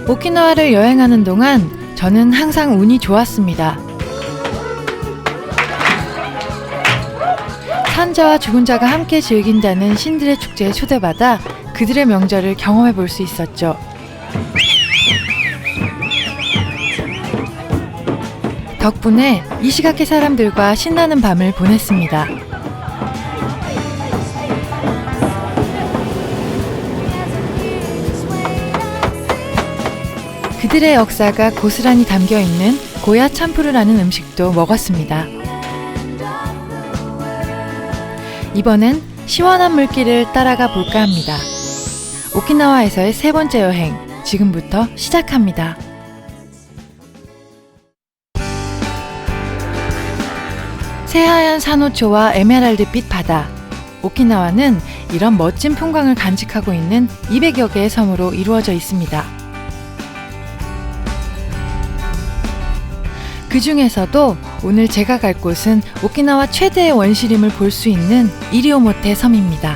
오키나와를 여행하는 동안 저는 항상 운이 좋았습니다. 산자와 죽은 자가 함께 즐긴다는 신들의 축제에 초대받아 그들의 명절을 경험해 볼 수 있었죠. 덕분에 이시가키 사람들과 신나는 밤을 보냈습니다. 그들의 역사가 고스란히 담겨있는 고야 참푸르라는 음식도 먹었습니다. 이번엔 시원한 물길을 따라가 볼까 합니다. 오키나와에서의 세 번째 여행, 지금부터 시작합니다. 새하얀 산호초와 에메랄드빛 바다. 오키나와는 이런 멋진 풍광을 간직하고 있는 200여 개의 섬으로 이루어져 있습니다. 그 중에서도 오늘 제가 갈 곳은 오키나와 최대의 원시림을 볼 수 있는 이리오모테 섬입니다.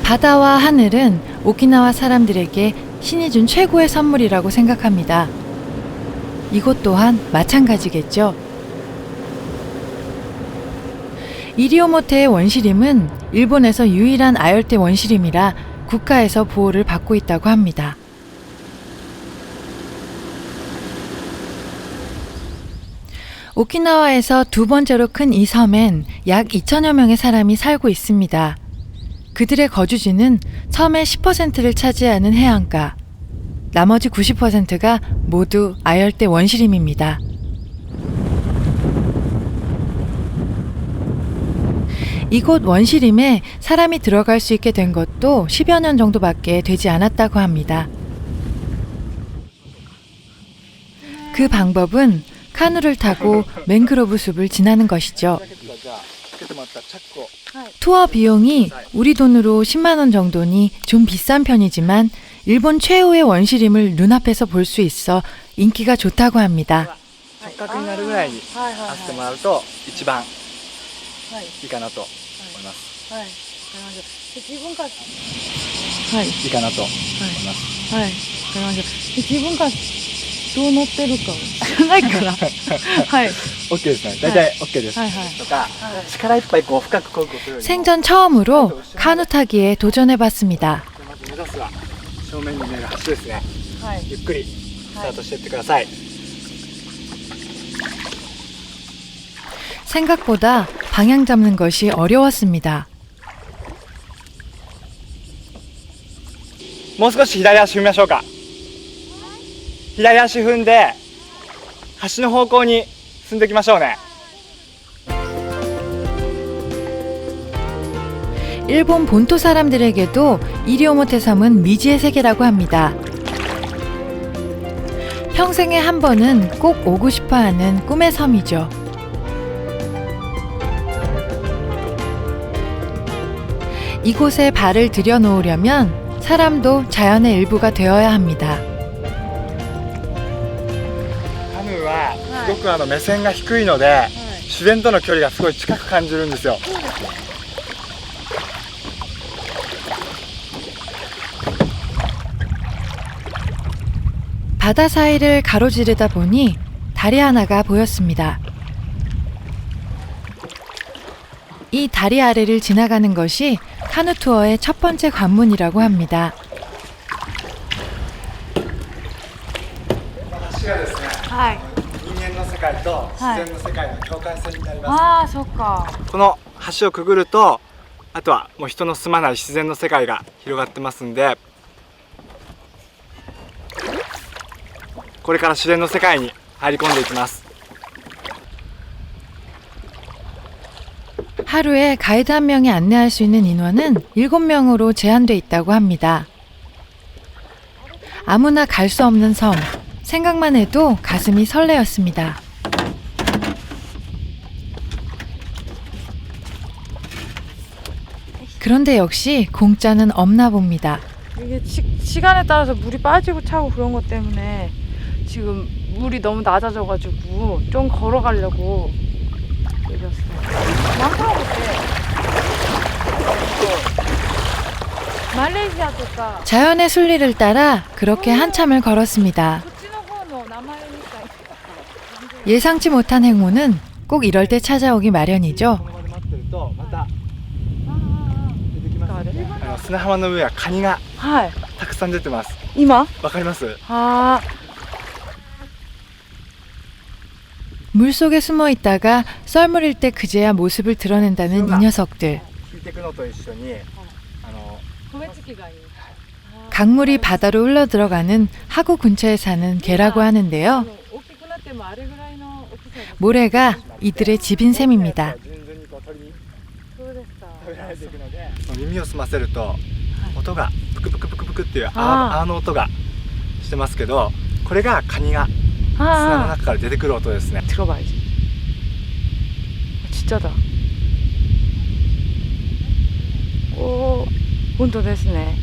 바다와 하늘은 오키나와 사람들에게 신이 준 최고의 선물이라고 생각합니다. 이곳 또한 마찬가지겠죠. 이리오모테의 원시림은 일본에서 유일한 아열대 원시림이라 국가에서 보호를 받고 있다고 합니다. 오키나와에서 두 번째로 큰 이 섬엔 약 2천여 명의 사람이 살고 있습니다. 그들의 거주지는 섬의 10%를 차지하는 해안가, 나머지 90%가 모두 아열대 원시림입니다. 이곳 원시림에 사람이 들어갈 수 있게 된 것도 10여 년 정도밖에 되지 않았다고 합니다. 그 방법은 카누를 타고 맹그로브 숲을 지나는 것이죠. 투어 비용이 우리 돈으로 10만 원 정도니 좀 비싼 편이지만 일본 최후의 원시림을 눈앞에서 볼 수 있어 인기가 좋다고 합니다. 생전 처음으로 카누 타기에 도전해봤습니다. 생각보다 방향 잡는 것이 어려웠습니다. もう少し左足踏みましょうか。左足踏んで橋の方向に進んでいきましょうね。 일본 본토 사람들에게도 이리오모테 섬은 미지의 세계라고 합니다. 평생에 한 번은 꼭 오고 싶어 하는 꿈의 섬이죠. 이곳에 발을 들여놓으려면 사람도 자연의 일부가 되어야 합니다. カヌーはすごく目線が低いので自然との距離がすごい近く感じるんですよ。 바다 사이를 가로지르다 보니 다리 하나가 보였습니다. 이 다리 아래를 지나가는 것이 카누 투어의 첫 번째 관문이라고 합니다. 橋がですね、人間の世界と自然の世界の境界線になります。ああ、そっか。この橋をくぐると、あとはもう人の住まない自然の世界が広がってますんで、これから自然の世界に入り込んでいきます。 하루에 가이드 한 명이 안내할 수 있는 인원은 7명으로 제한돼 있다고 합니다. 아무나 갈 수 없는 섬, 생각만 해도 가슴이 설레었습니다. 그런데 역시 공짜는 없나 봅니다. 이게 시간에 따라서 물이 빠지고 차고 그런 것 때문에 지금 물이 너무 낮아져가지고 좀 걸어가려고 ですね。マングローブってマレーシアとか 자연의 순리를 따라 그렇게 한참을 걸었습니다. こっちの方の名前みたい。 예상치 못한 행운은 꼭 이럴 때 찾아오기 마련이죠. この場で待ってるとまたあ出てきますあね。砂浜の上はカニがはい。たくさん出てます。今？わかります？あ 물속에 숨어 있다가 썰물일 때 그제야 모습을 드러낸다는 이 녀석들. 引いていくのと一緒にあ。米付きがいい。 강물이 바다로 흘러 들어가는 하구 근처에 사는 개라고 하는데요. 大きくなってもあれぐらいの大きさです。 모래가 이들의 집인 셈입니다. 順々にこう鳥にそうですか。食べられていくので、耳を澄ませると音がプクプクプクプクっていうあーの音がしてますけど、これがカニが砂の中から出てくる音ですね。 들어봐야지. 진짜다. 오, 本当ですね.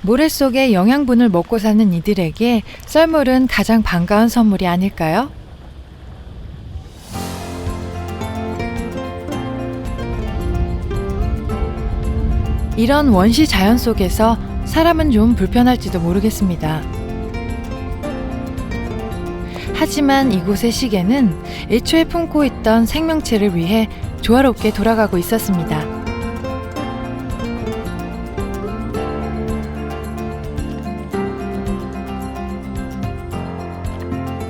모래 속의 영양분을 먹고 사는 이들에게 썰물은 가장 반가운 선물이 아닐까요? 이런 원시 자연 속에서 사람은 좀 불편할지도 모르겠습니다. 하지만 이곳의 시계는 애초에 품고 있던 생명체를 위해 조화롭게 돌아가고 있었습니다.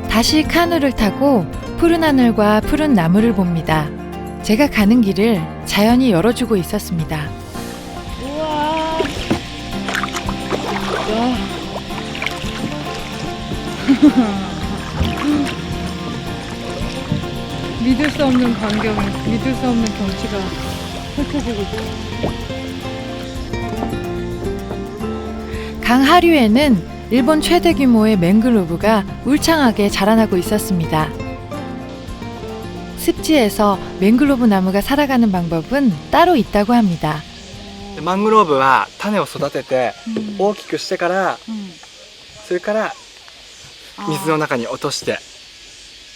다시 카누를 타고 푸른 하늘과 푸른 나무를 봅니다. 제가 가는 길을 자연이 열어주고 있었습니다. 우와. 믿을 수 없는 광경이, 믿을 수 없는 경치가 펼쳐지고 있어. 강 하류에는 일본 최대 규모의 맹그로브가 울창하게 자라나고 있었습니다. 습지에서 맹그로브 나무가 살아가는 방법은 따로 있다고 합니다. でマングローブは種を育ててうん大きくしてから、それから水の中に落として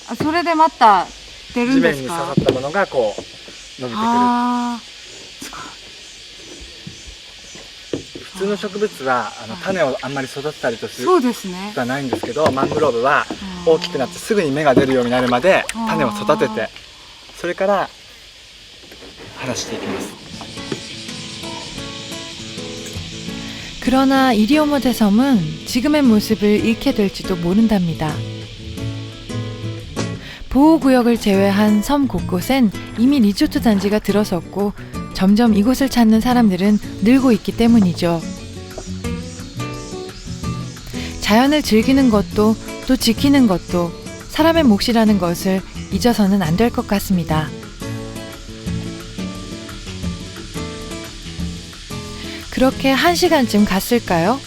あ、それでまた出る地んですか？面に刺さったものがこう伸びてくる。あ普通の植物は種をあんまり育てたりとあ、するそうですね。ことはないんですけど、マングローブは大きくなってすぐに芽が出るようになるまで種を育てて、それから離していきます。 그러나 이리오모테 섬은 지금의 모습을 잃게 될지도 모른답니다. 보호구역을 제외한 섬 곳곳엔 이미 리조트 단지가 들어섰고 점점 이곳을 찾는 사람들은 늘고 있기 때문이죠. 자연을 즐기는 것도 또 지키는 것도 사람의 몫이라는 것을 잊어서는 안 될 것 같습니다. 그렇게 1시간쯤 갔을까요?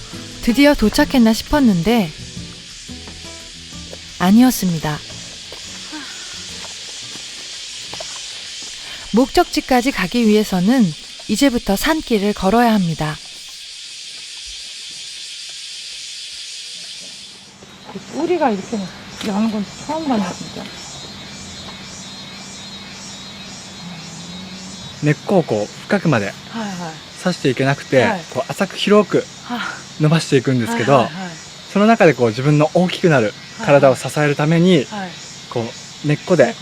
드디어 도착했나 싶었는데 아니었습니다. 목적지까지 가기 위해서는 이제부터 산길을 걸어야 합니다. 뿌리가 이렇게 나는 건 처음 봤네 진짜. 根っこをこう深くまではいはい。刺していけなくて、はいこう浅く広くは伸ばしていくんですけど、はいはいその中でこう自分の大きくなる体を支えるために、はい。こう根っこで引っ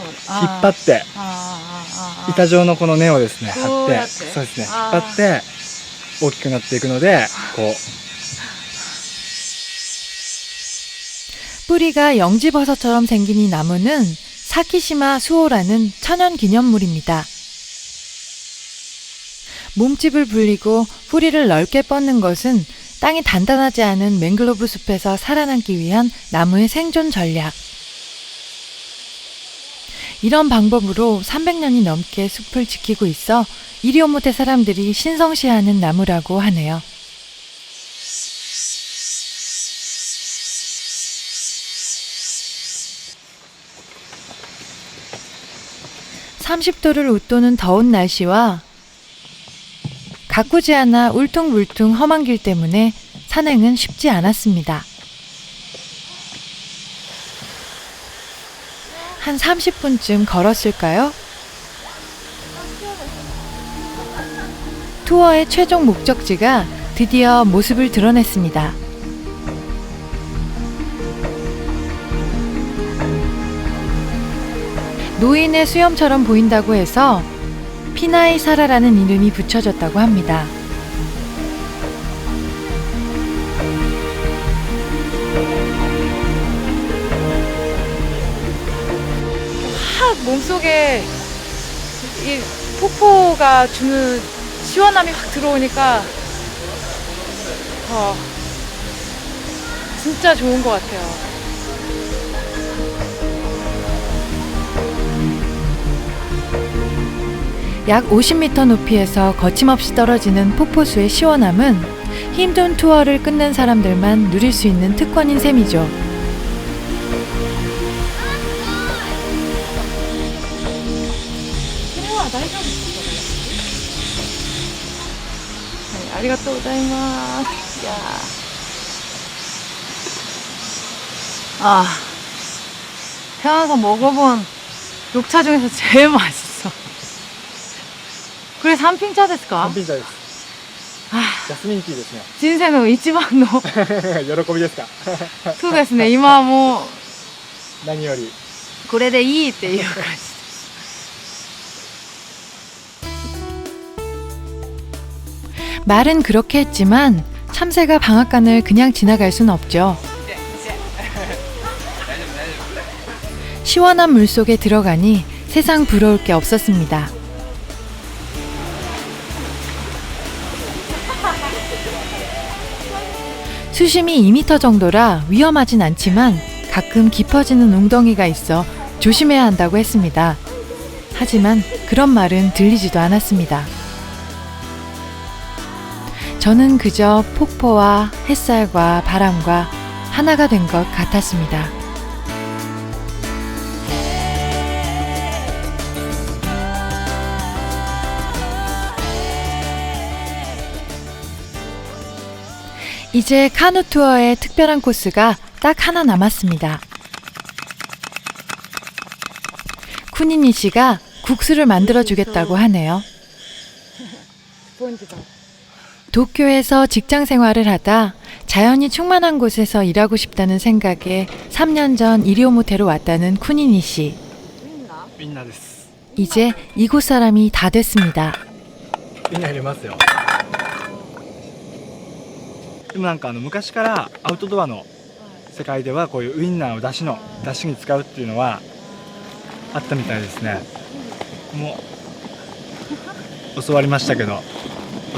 張ってあ板状のこの根をですね張って、こうやってそうですね引っあー張って大きくなっていくので、こう 뿌리가 영지버섯처럼 생긴 이 나무는 사키시마 수호라는 천연 기념물입니다. 몸집을 불리고 뿌리를 넓게 뻗는 것은 땅이 단단하지 않은 맹글로브 숲에서 살아남기 위한 나무의 생존 전략. 이런 방법으로 300년이 넘게 숲을 지키고 있어 이리오모테 사람들이 신성시하는 나무라고 하네요. 30도를 웃도는 더운 날씨와 가꾸지 않아 울퉁불퉁 험한 길 때문에 산행은 쉽지 않았습니다. 한 30분쯤 걸었을까요? 투어의 최종 목적지가 드디어 모습을 드러냈습니다. 노인의 수염처럼 보인다고 해서 피나이사라라는 이름이 붙여졌다고 합니다. 확 몸속에 이 폭포가 주는 시원함이 확 들어오니까 진짜 좋은 것 같아요. 약 50m 높이에서 거침없이 떨어지는 폭포수의 시원함은 힘든 투어를 끝낸 사람들만 누릴 수 있는 특권인 셈이죠. 아리가또 고자이마스. 태어나서 먹어본 녹차 중에서 제일 맛있어. 그래, 산핑차 ですか? 品茶です。ジャスミンティーですね。人生の一番の喜びですか。そうですね、今はもう何より。これでいいっていう感じ。 말은 그렇게 했지만 참새가 방앗간을 그냥 지나갈 순 없죠. 시원한 물속에 들어가니 세상 부러울 게 없었습니다. 수심이 2m 정도라 위험하진 않지만 가끔 깊어지는 웅덩이가 있어 조심해야 한다고 했습니다. 하지만 그런 말은 들리지도 않았습니다. 저는 그저 폭포와 햇살과 바람과 하나가 된 것 같았습니다. 이제 카누 투어의 특별한 코스가 딱 하나 남았습니다. 쿠니니 씨가 국수를 만들어 주겠다고 하네요. 도쿄에서 직장 생활을 하다 자연이 충만한 곳에서 일하고 싶다는 생각에 3년 전 이리오모테로 왔다는 쿠니니 씨. 이제 이곳 사람이 다 됐습니다. みんな入れますよ。でもなんか昔からアウトドアの世界ではこういうウインナーを出汁に使うっていうのはあったみたいですね。もう教わりましたけど、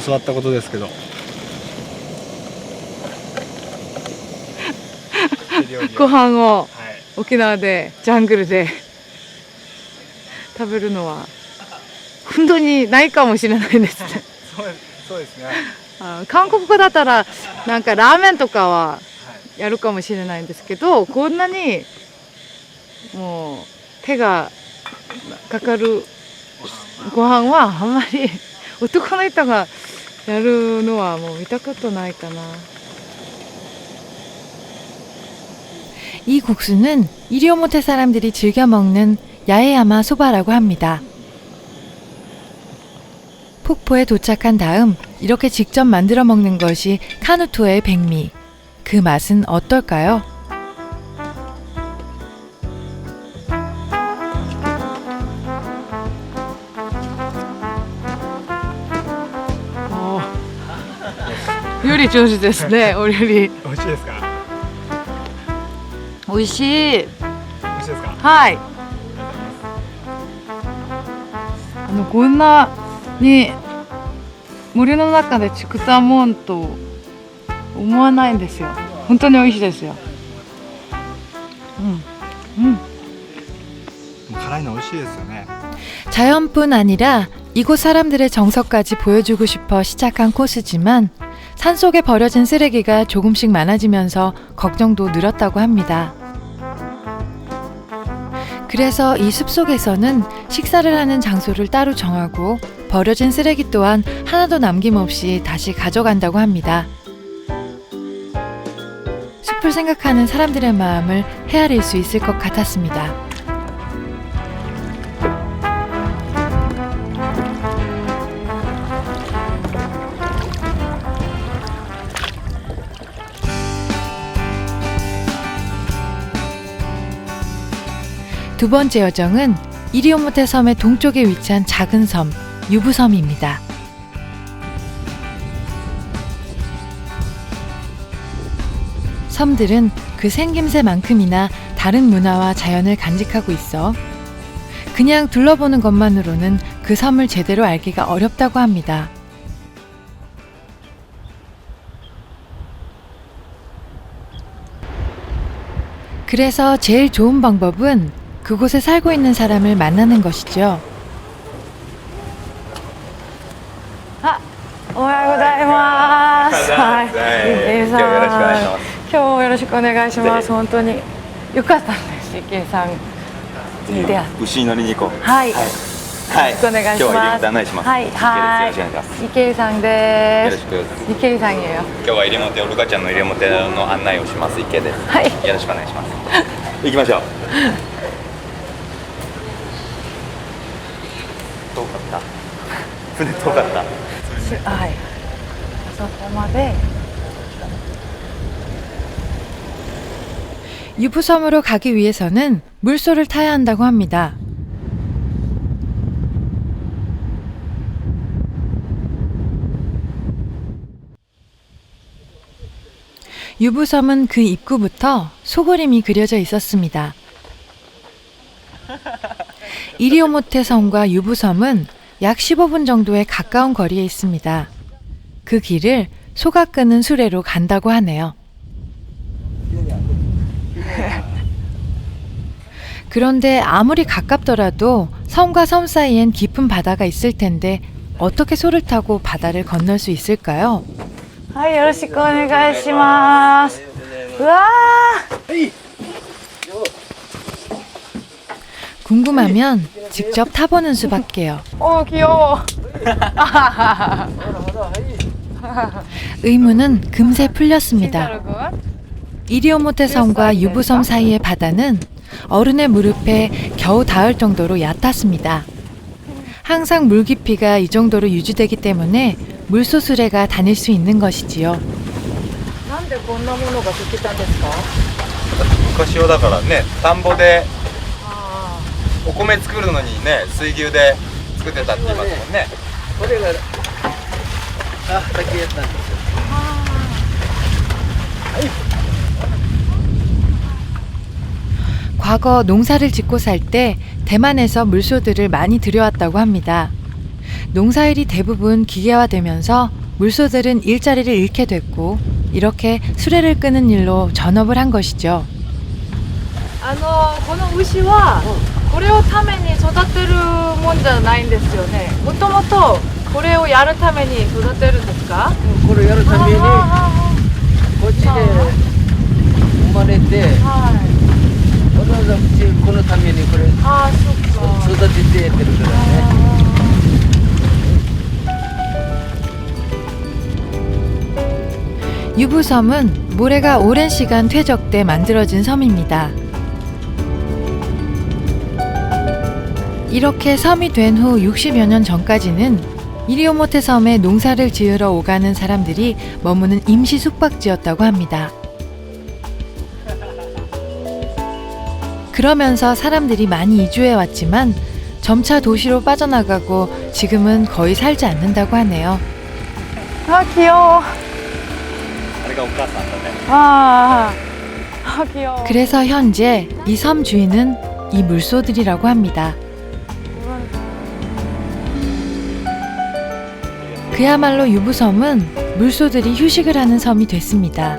教わったことですけど。ご飯をはい。沖縄でジャングルで食べるのは本当にないかもしれないですね。そうですね。韓国語だったらなんかラーメンとかはやるかもしれないんですけど、こんなにもう手がかかるご飯はあんまり男の人がやるのはもう見たことないかな。 이 국수는 이리오모테 사람들이 즐겨 먹는 야에야마 소바라고 합니다. 폭포에 도착한 다음 이렇게 직접 만들어 먹는 것이 카누투어의 백미. 그 맛은 어떨까요? 요리上手ですね。お料理。美味しいですか。美味しい。美味しいですか。はい。こんなに森の中で作ったもんと思わないんですよ。本当に美味しいですよ。辛いの美味しいですよね。 자연뿐 아니라 이곳 사람들의 정서까지 보여주고 싶어 시작한 코스지만 산속에 버려진 쓰레기가 조금씩 많아지면서 걱정도 늘었다고 합니다. 그래서 이 숲속에서는 식사를 하는 장소를 따로 정하고 버려진 쓰레기 또한 하나도 남김없이 다시 가져간다고 합니다. 숲을 생각하는 사람들의 마음을 헤아릴 수 있을 것 같았습니다. 두 번째 여정은 이리오모테 섬의 동쪽에 위치한 작은 섬, 유부섬입니다. 섬들은 그 생김새만큼이나 다른 문화와 자연을 간직하고 있어 그냥 둘러보는 것만으로는 그 섬을 제대로 알기가 어렵다고 합니다. 그래서 제일 좋은 방법은 그곳에 살고 있는 사람을 만나는 것이죠. おはようございます。はい。池井さん。今日もよろしくお願いします。本当に良かったです。池井さんに出会って。牛に乗りに行こう。はい。よはい。ろしくお願いします。今日は入れ案内します。はい。はい。よろしくお願いします。池井さんでよろしす。く。池井さんよ。今日は入れ表、ルカちゃんの入れ表の案内をします。池です。はい。よろしくお願いします。行きましょう。遠かった。船遠かった。はい。あそこまで。 유부섬으로 가기 위해서는 물소를 타야 한다고 합니다. 유부섬은 그 입구부터 소그림이 그려져 있었습니다. 이리오모테 섬과 유부섬은 약 15분 정도의 가까운 거리에 있습니다. 그 길을 소가 끄는 수레로 간다고 하네요. 그런데 아무리 가깝더라도 섬과 섬 사이엔 깊은 바다가 있을 텐데 어떻게 소를 타고 바다를 건널 수 있을까요? はい、よろしくお願いします。うわー。 궁금하면 직접 타보는 수밖에요. 오, 귀여워. 의문은 금세 풀렸습니다. 이리오모테 섬과 유부섬 사이의 바다는 어른의 무릎에 겨우 닿을 정도로 얕았습니다. 항상 물 깊이가 이 정도로 유지되기 때문에 물소 수레가 다닐 수 있는 것이지요. なんでこんなものができたんですか? 昔はだからね、田んぼでお米作るのにね、水牛で作ってたって言いますもんね。これが竹やったんですよ。 과거 농사를 짓고 살 때 대만에서 물소들을 많이 들여왔다고 합니다. 농사일이 대부분 기계화되면서 물소들은 일자리를 잃게 됐고 이렇게 수레를 끄는 일로 전업을 한 것이죠. この牛はこれをために育てるもんじゃないんですよね。もともとこれをやるために育てるんですか? これやるためにこっちで生まれて、わざわざうちこのためにこれ育ててやってるからね。 유부섬은 모래가 오랜 시간 퇴적돼 만들어진 섬입니다. 이렇게 섬이 된 후 60여 년 전까지는 이리오모테 섬에 농사를 지으러 오가는 사람들이 머무는 임시 숙박지였다고 합니다. 그러면서 사람들이 많이 이주해 왔지만 점차 도시로 빠져나가고 지금은 거의 살지 않는다고 하네요. 아, 귀여워. あれがお母さんだね。 아, 귀여워. 그래서 현재 이 섬 주인은 이 물소들이라고 합니다. 그야말로 유부섬은 물소들이 휴식을 하는 섬이 됐습니다.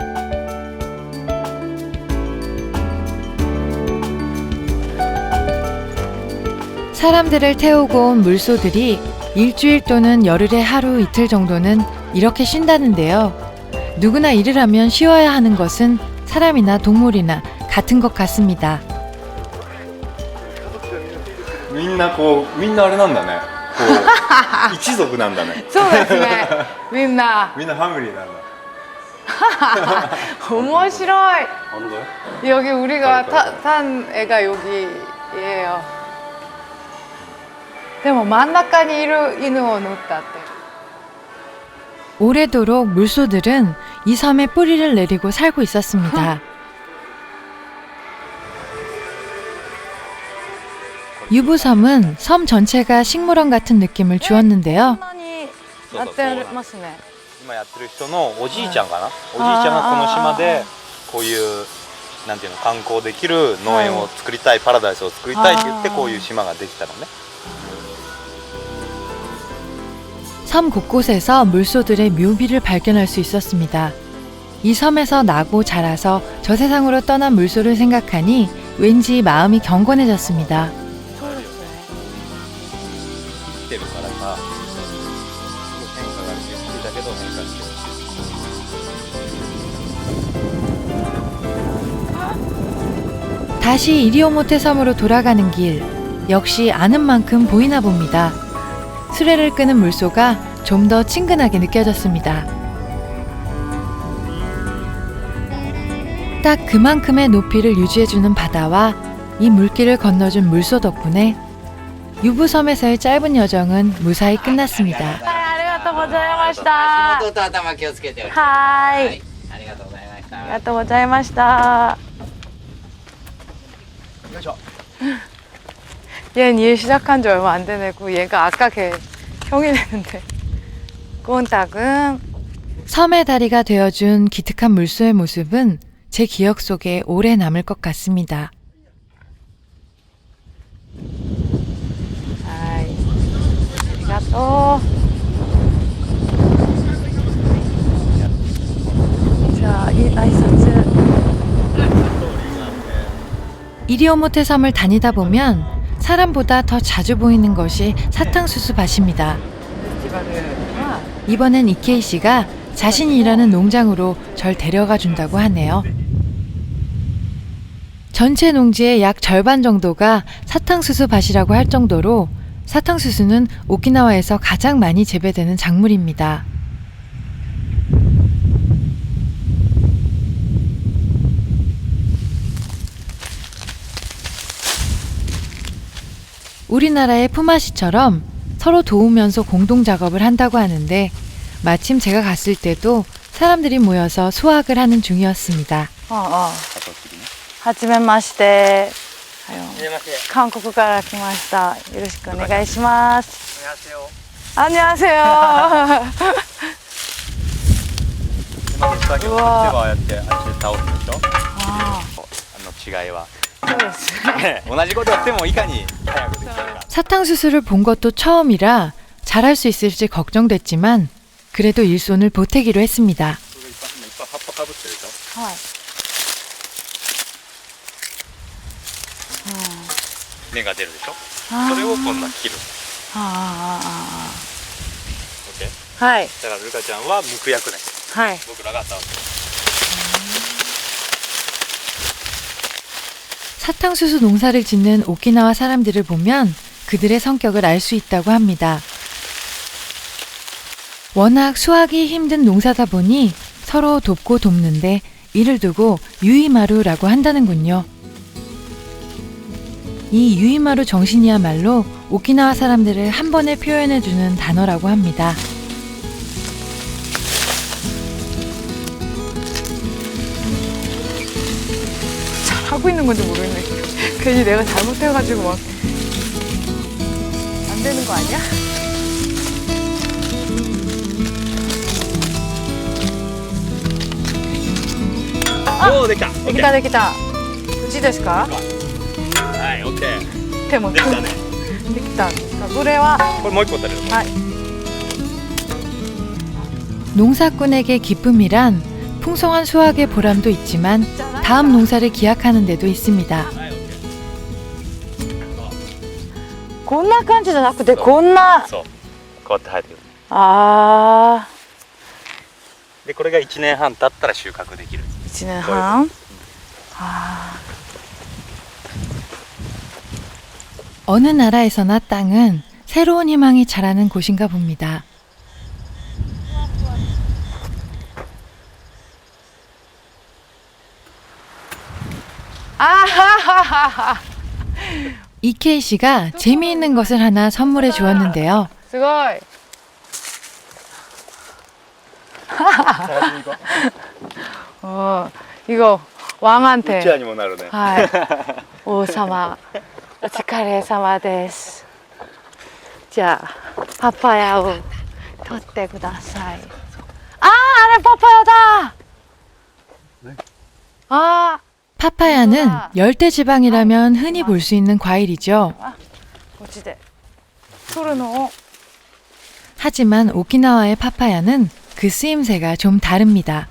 사람들을 태우고 온 물소들이 일주일 또는 열흘에 하루 이틀 정도는 이렇게 쉰다는데요. 누구나 일을 하면 쉬어야 하는 것은 사람이나 동물이나 같은 것 같습니다. みんなこうみんなあれなんだねこう一族なんだねそうですね。みんなみんなファミリーなんだ 面白い. 어느 거요? 여기 우리가 탄 애가 여기예요. でも真ん中にいる犬を塗ったって. 오래도록 물소들은 이 섬에 뿌리를 내리고 살고 있었습니다. 유부섬은 섬 전체가 식물원 같은 느낌을 주었는데요. こんなになってますね. 今やってる人のおじいちゃんかな、おじいちゃんがこの島でこういうなんていうの観光できる農園を作りたい、パラダイスを作りたいって言ってこういう島ができたのね。 섬 곳곳에서 물소들의 묘비를 발견할 수 있었습니다. 이 섬에서 나고 자라서 저 세상으로 떠난 물소를 생각하니 왠지 마음이 경건해졌습니다. 生きてるからさ、すごい変化があるゆっくりだけど変化してる。 다시 이리오모테 섬으로 돌아가는 길, 역시 아는 만큼 보이나 봅니다. 수레를 끄는 물소가 좀 더 친근하게 느껴졌습니다. 딱 그만큼의 높이를 유지해주는 바다와 이 물길을 건너준 물소 덕분에 유부섬에서의 짧은 여정은 무사히 끝났습니다. ありがとうございました. 足元頭気をつけて。はーい。ありがとうございました。ありがとうございました. 얘는 일 시작한 지 얼마 안 되고 얘가 아까 걔 형이 되는데. 꼰딱은 섬의 다리가 되어준 기특한 물소의 모습은 제 기억 속에 오래 남을 것 같습니다. はい。ありがとう. 자, 이挨拶. 이리오모테 섬을 다니다 보면 사람보다 더 자주 보이는 것이 사탕수수 밭입니다. 이번엔 이케이 씨가 자신이 일하는 농장으로 절 데려가 준다고 하네요. 전체 농지의 약 절반 정도가 사탕수수 밭이라고 할 정도로 사탕수수는 오키나와에서 가장 많이 재배되는 작물입니다. 우리나라의 품앗이처럼 서로 도우면서 공동 작업을 한다고 하는데 마침 제가 갔을 때도 사람들이 모여서 수확을 하는 중이었습니다. はじめまして。韓国から来ました。よろしくお願いします。안녕하세요. 今手作業としてはああやってあっちで倒すでしょ。あ違いは。あ、そうですね。同じことやってもいかに早くできるか。 사탕수수를 본 것도 처음이라 잘할 수 있을지 걱정됐지만 그래도 일손을 보태기로 했습니다. いっぱい葉っぱかぶってるでしょ。はい。芽が出るでしょ。あーそれをこんな切る。あオッケー。あ、はい。だからルカちゃんは剥く役ね。はい。僕らが倒す。 사탕수수 농사를 짓는 오키나와 사람들을 보면 그들의 성격을 알 수 있다고 합니다. 워낙 수확이 힘든 농사다 보니 서로 돕고 돕는데 이를 두고 유이마루라고 한다는군요. 이 유이마루 정신이야말로 오키나와 사람들을 한 번에 표현해주는 단어라고 합니다. 하고 있는 건지 모르겠네. 괜히 내가 잘못해가지고 막 안 되는 거 아니야?おおできた。 되겠다, 되겠다. 우지ですか?はいオッケー。でもできたね。 되겠다. これはこれもう一個取れる。 농사꾼에게 기쁨이란 풍성한 수확의 보람도 있지만 다음 농사를 기약하는 데도 있습니다. はいオッケー。こんな感じじゃなくてこんな。そう。こうやって生えてくる。ああ、でこれが1年半経ったら収穫できる。 1年半。ああ。 어느 나라에서나 땅은 새로운 희망이 자라는 곳인가 봅니다. 아하하하하. 이케이 씨가 재미있는 것을 하나 선물해 주었는데요. すごい。이거 왕한테. チャーにもなるね。 はい。王様、お疲れ様です。じゃあ、パパヤを取ってください。あれパパヤだ。あ 파파야는 열대지방이라면 흔히 볼 수 있는 과일이죠. こっちで取るのを。 하지만 오키나와의 파파야는 그 쓰임새가 좀 다릅니다.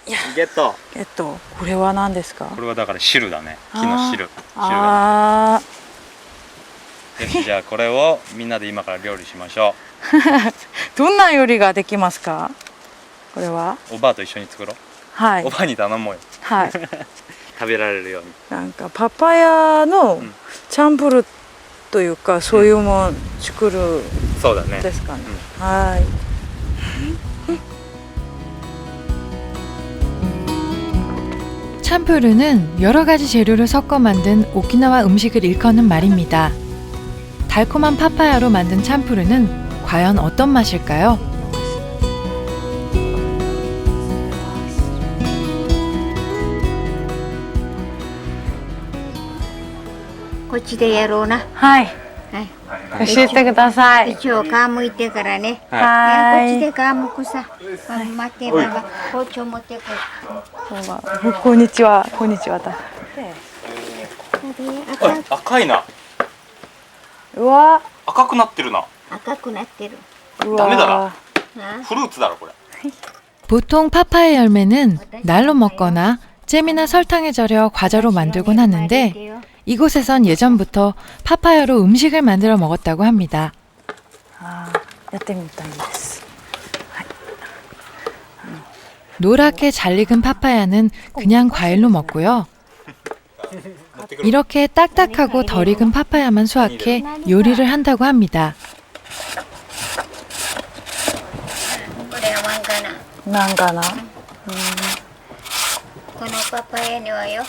ゲット。これは何ですか？これはだから汁だね。木の汁。あよし、じゃあこれをみんなで今から料理しましょどんな料理ができますか？これは？う。おばあと一緒に作ろう。はいおばあに頼もうよ。はい。食べられるように。なんかパパヤのんチャンプルというか、そういうもん作るそうだね。ですかね。はい。 참푸르는 여러 가지 재료를 섞어 만든 오키나와 음식을 일컫는 말입니다. 달콤한 파파야로 만든 참푸르는 과연 어떤 맛일까요? こっちでやろうな。はい。はい。教えてください。一応皮むいてからね。はこっちでい。皮むくさ。待ってばば。包丁持ってここんにちは。こんにちはだ。おい、赤いな。うわ。赤くなってるな。赤くなってる。うわ。ダメだな。あフルーツだろこれ。 보통 파파야 열매는 날로 먹거나 잼이나 설탕에 절여 과자로 만들곤 하는데 이곳에선 예전부터 파파야로 음식을 만들어 먹었다고 합니다. やってみたいです。 노랗게 잘 익은 파파야는 그냥 과일로 먹고요. 이렇게 딱딱하고 덜 익은 파파야만 수확해 요리를 한다고 합니다. これはワンかな。なんかな。このパパイヤにはよ。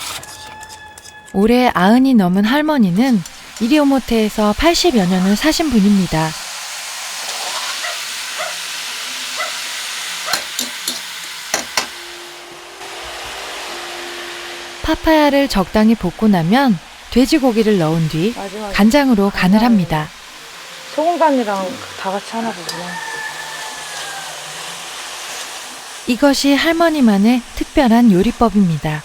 올해 90이 넘은 할머니는 이리오모테에서 80여 년을 사신 분입니다. 파파야를 적당히 볶고 나면 돼지고기를 넣은 뒤 간장으로 간을 합니다. 소금간이랑 다 같이 하나 보구나. 이것이 할머니만의 특별한 요리법입니다.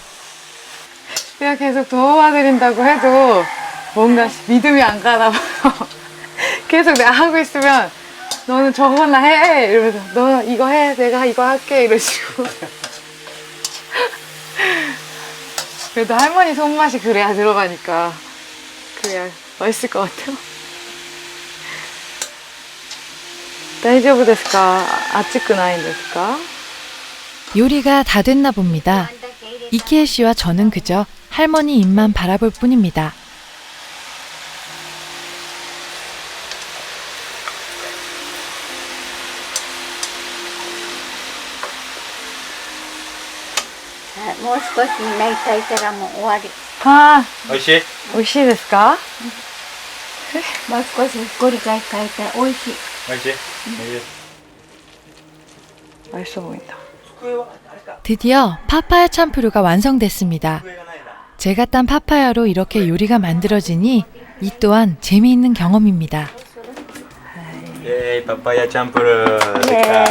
내가 계속 도와드린다고 해도 뭔가 믿음이 안 가나 봐요. 계속 내가 하고 있으면 너는 저거나 해 이러면서 너 이거 해 내가 이거 할게 이런 식으로. 그래도 할머니 손맛이 그래야 들어가니까 그래야 맛있을 것 같아요. 大丈夫ですか? 아직くないんですか? 요리가 다 됐나 봅니다. 이키에 씨와 저는 그저 할머니 입만 바라볼 뿐입니다. 아, もう少し炊いたらもう終わり。 아, 美味しい。美味しいですか? もう少しひっくり返したら美味しい。美味しい。 맛있어 보인다. 드디어 파파야 참프루가 완성됐습니다. 제가 딴 파파야로 이렇게 요리가 만들어지니 이 또한 재미있는 경험입니다. パパイヤチャンプルー。できた。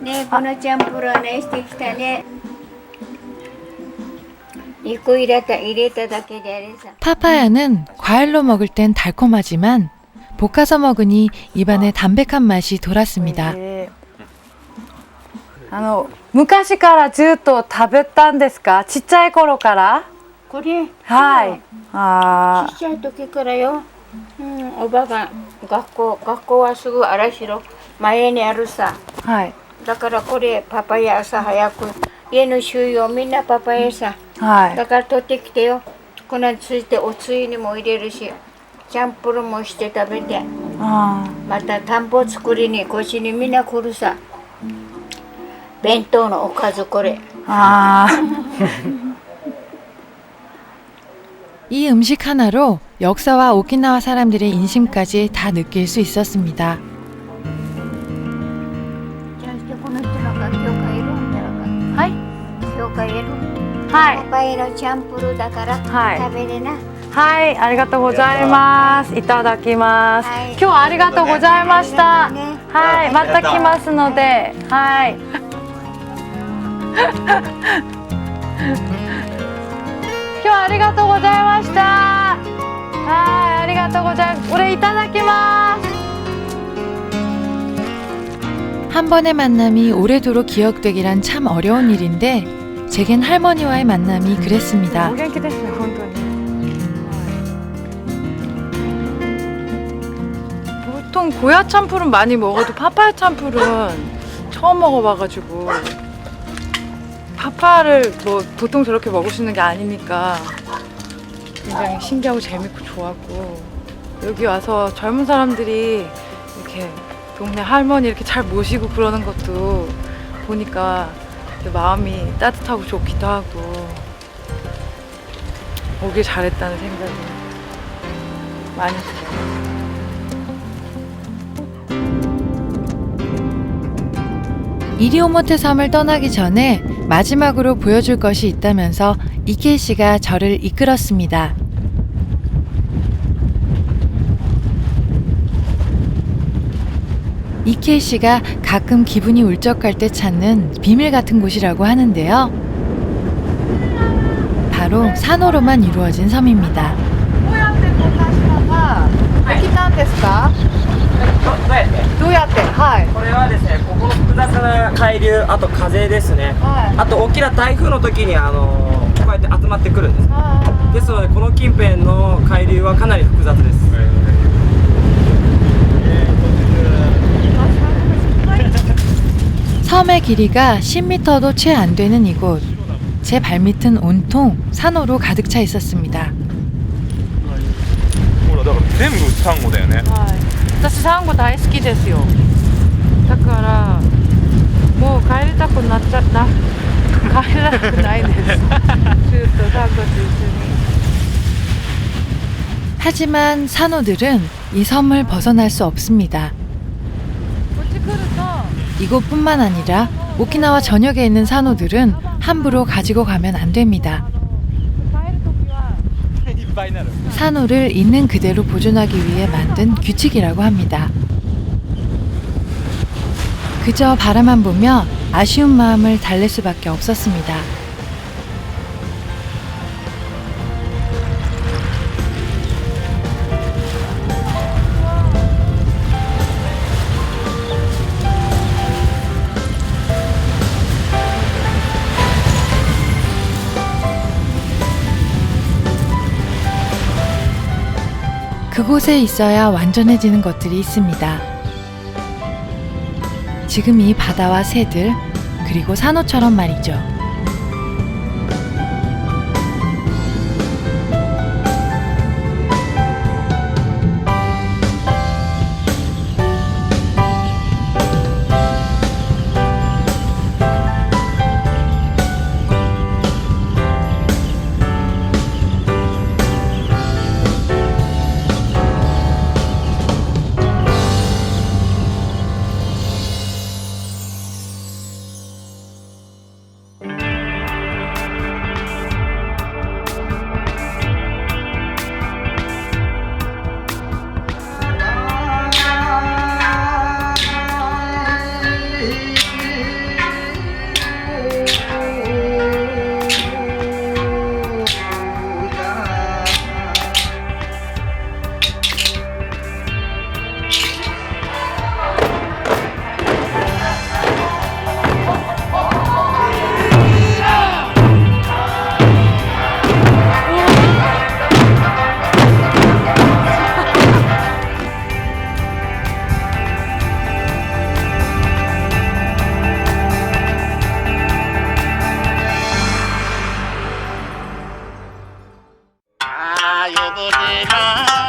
ね、このチャンプルーねしてきたね。肉入れただけであれさ。 파파야는 과일로 먹을 땐 달콤하지만 볶아서 먹으니 입안에 담백한 맛이 돌았습니다. 昔からずっと食べたんですか? ちっちゃい頃から?これはい。あちっちゃい時からよ。おばが学校はすぐ荒城前にあるさ。あ、はい。だからこれパパイヤ朝早く家の周囲をみんなパパイヤさ。はいだから取ってきてよ。こんなについておつゆにも入れるし、チャンプルもして食べて。あまた田んぼ作りにこっちにみんな来るさ。弁当のおかずこれ。 이 음식 하나로 역사와 오키나와 사람들의 인심까지 다 느낄 수 있었습니다. じゃあこの人なんか教会いるんだろうか。はい教会いる。はいパパイヤのチャンプルだからはい食べれな。はいありがとうございますいただきます、はい今日はありがとうございました、ねはいまた来ますのではい今日はありがとうございましたはいありがとうございますこれいただきます 한 번의 만남이 오래도록 기억되기란 참 어려운 일인데 제겐 할머니와의 만남이 그랬습니다. お元気ですね本当に 보통 고야 참풀은 많이 먹어도 파파야 참풀은 처음 먹어봐가지고 파파를 뭐 보통 저렇게 먹을 수 있는 게 아니니까 굉장히 신기하고 재밌고 좋았고 여기 와서 젊은 사람들이 이렇게 동네 할머니 이렇게 잘 모시고 그러는 것도 보니까 마음이 따뜻하고 좋기도 하고 오길 잘했다는 생각이 많이 들어요. 이리오모테 섬을 떠나기 전에 마지막으로 보여줄 것이 있다면서 이케이 씨가 저를 이끌었습니다. 이케이 씨가 가끔 기분이 울적할 때 찾는 비밀 같은 곳이라고 하는데요. 바로 산호로만 이루어진 섬입니다. どうやってはいこれはですね、ここの複雑な海流、あと風ですね、あと大きな台風の時にこうやって集まってくるんです。ですのでこの近辺の海流はかなり複雑です。 섬의 길이가 10m도 채 안 되는 이곳. 제 발밑은 온통 산호로 가득 차 있었습니다. ほらだから全部サンゴだよね。私サンゴ大好きですよだからもう帰りたくなっちゃった帰らなくないですずっとサンゴと一緒に 하지만 산호들은 이 섬을 벗어날 수 없습니다. こっち来ると 이곳뿐만 아니라 오키나와 전역에 있는 산호들은 함부로 가지고 가면 안 됩니다. 帰る時は 산호를 있는 그대로 보존하기 위해 만든 규칙이라고 합니다. 그저 바라만 보며 아쉬운 마음을 달랠 수밖에 없었습니다. 그곳에 있어야 완전해지는 것들이 있습니다. 지금 이 바다와 새들, 그리고 산호처럼 말이죠. 呼ぶでな